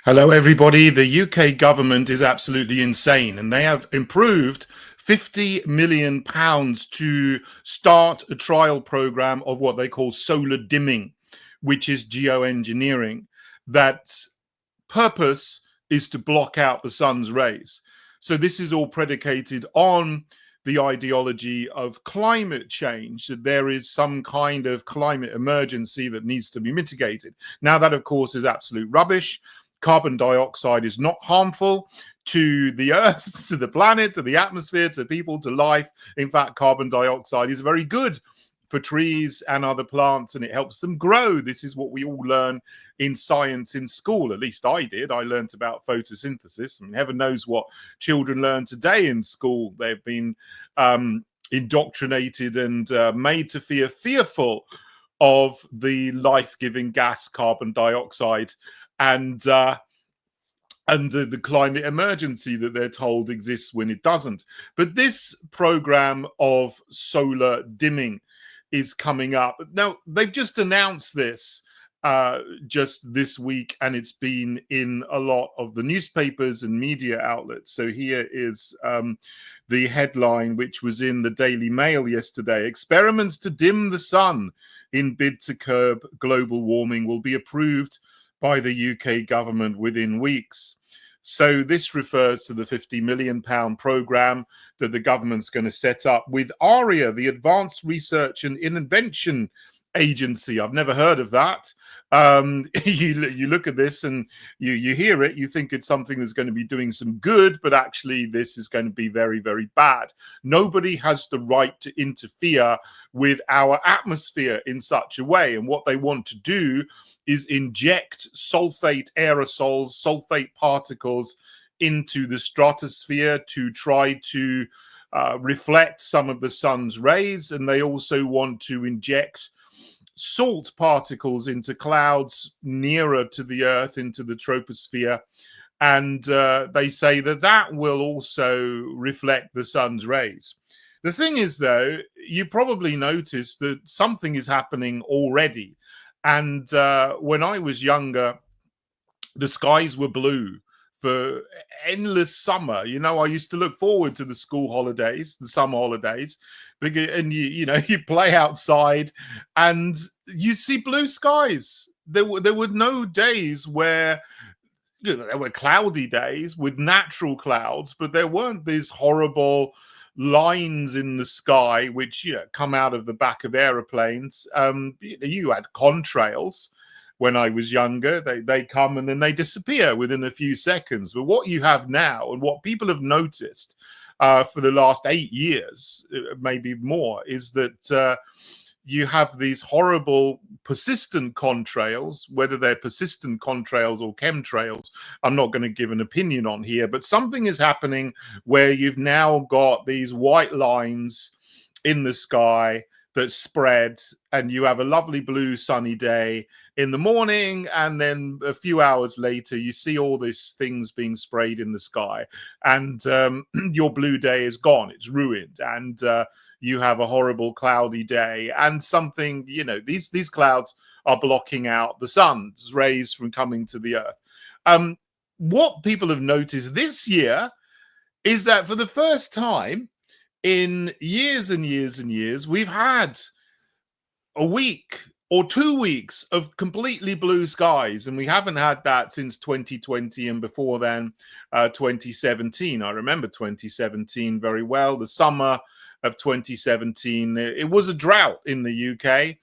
Hello, everybody. The UK government is absolutely insane, and they have improved £50 million to start a trial program of what they call solar dimming, which is geoengineering. That purpose is to block out the sun's rays. So this is all predicated on the ideology of climate change, that there is some kind of climate emergency that needs to be mitigated. Now, that, of course, is absolute rubbish. Carbon dioxide is not harmful to the earth, to the planet, to the atmosphere, to people, to life. In fact, carbon dioxide is very good for trees and other plants, and it helps them grow. This is what we all learn in science in school. At least I did. I learned about photosynthesis, and heaven knows what children learn today in school. They've been indoctrinated and made to feel fearful of the life-giving gas carbon dioxide and the climate emergency that they're told exists when it doesn't. But this program of solar dimming is coming up. Now, they've just announced this just this week, and it's been in a lot of the newspapers and media outlets. So here is the headline, which was in the Daily Mail yesterday. Experiments to dim the sun in bid to curb global warming will be approved by the UK government within weeks. So this refers to the £50 million program that the government's going to set up with ARIA, the Advanced Research and Invention Agency. I've never heard of that. You look at this and you hear it, you think it's something that's going to be doing some good, but actually this is going to be very, very bad. Nobody has the right to interfere with our atmosphere in such a way. And what they want to do is inject sulfate aerosols, sulfate particles into the stratosphere to try to reflect some of the sun's rays. And they also want to inject salt particles into clouds nearer to the Earth, into the troposphere. And they say that that will also reflect the sun's rays. The thing is, though, you probably noticed that something is happening already. And when I was younger, the skies were blue for endless summer. You know, I used to look forward to the school holidays, the summer holidays, and you play outside and you see blue skies. There were no days where there were cloudy days with natural clouds, but there weren't these horrible lines in the sky which come out of the back of aeroplanes. You had contrails when I was younger. They come and then they disappear within a few seconds. But what you have now, and what people have noticed for the last 8 years, maybe more, is that you have these horrible persistent contrails. Whether they're persistent contrails or chemtrails, I'm not going to give an opinion on here, but something is happening where you've now got these white lines in the sky that spread, and you have a lovely blue sunny day in the morning, and then a few hours later you see all these things being sprayed in the sky, and your blue day is gone, it's ruined, and you have a horrible cloudy day, and something, these clouds are blocking out the sun's rays from coming to the Earth. What people have noticed this year is that for the first time in years and years and years, we've had a week or 2 weeks of completely blue skies, and we haven't had that since 2020, and before then 2017. I remember 2017 very well. The summer of 2017, it was a drought in the UK.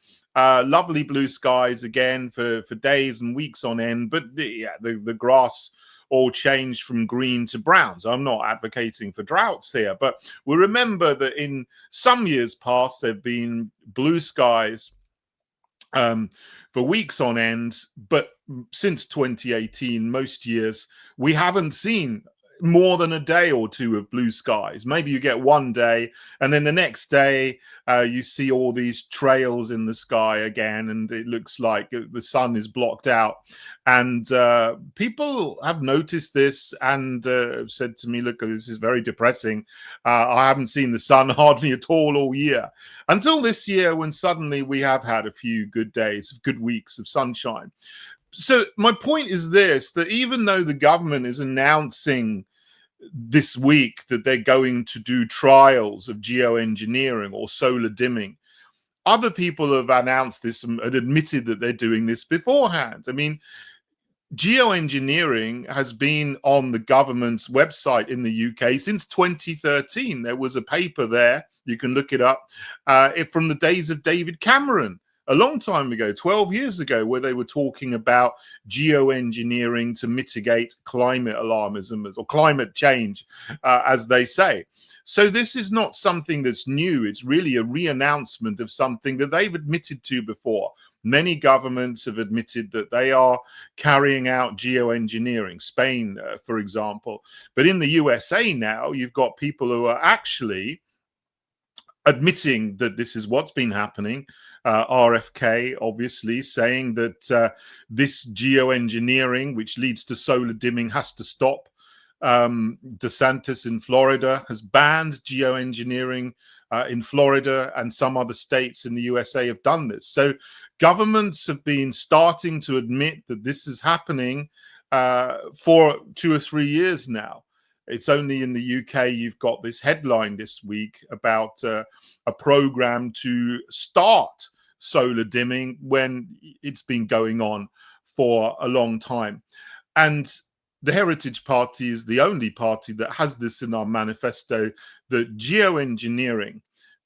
Lovely blue skies again for days and weeks on end, but the grass all changed from green to brown. So I'm not advocating for droughts here, but we remember that in some years past there have been blue skies for weeks on end, but since 2018, most years we haven't seen more than a day or two of blue skies. Maybe you get one day, and then the next day you see all these trails in the sky again, and it looks like the sun is blocked out. And people have noticed this and have said to me, look, this is very depressing. I haven't seen the sun hardly at all year. Until this year, when suddenly we have had a few good days, good weeks of sunshine. So my point is this, that even though the government is announcing this week that they're going to do trials of geoengineering or solar dimming, other people have announced this and admitted that they're doing this beforehand. I mean, geoengineering has been on the government's website in the UK since 2013. There was a paper there, you can look it up, from the days of David Cameron, a long time ago, 12 years ago, where they were talking about geoengineering to mitigate climate alarmism or climate change, as they say. So this is not something that's new. It's really a re-announcement of something that they've admitted to before. Many governments have admitted that they are carrying out geoengineering, Spain, for example. But in the USA now, you've got people who are actually admitting that this is what's been happening. RFK, obviously, saying that this geoengineering, which leads to solar dimming, has to stop. DeSantis in Florida has banned geoengineering in Florida, and some other states in the USA have done this. So governments have been starting to admit that this is happening for 2 or 3 years now. It's only in the UK you've got this headline this week about a program to start solar dimming when it's been going on for a long time. And the Heritage Party is the only party that has this in our manifesto, that geoengineering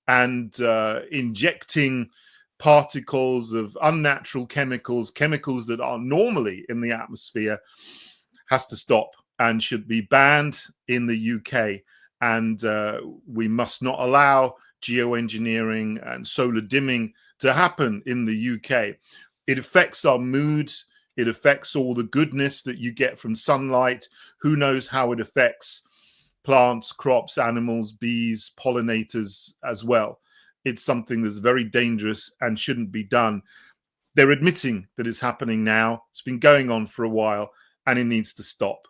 and injecting particles of unnatural chemicals, chemicals that are normally in the atmosphere, has to stop and should be banned in the UK. And we must not allow geoengineering and solar dimming to happen in the UK. It affects our mood. It affects all the goodness that you get from sunlight. Who knows how it affects plants, crops, animals, bees, pollinators as well. It's something that's very dangerous and shouldn't be done. They're admitting that it's happening now. It's been going on for a while and it needs to stop.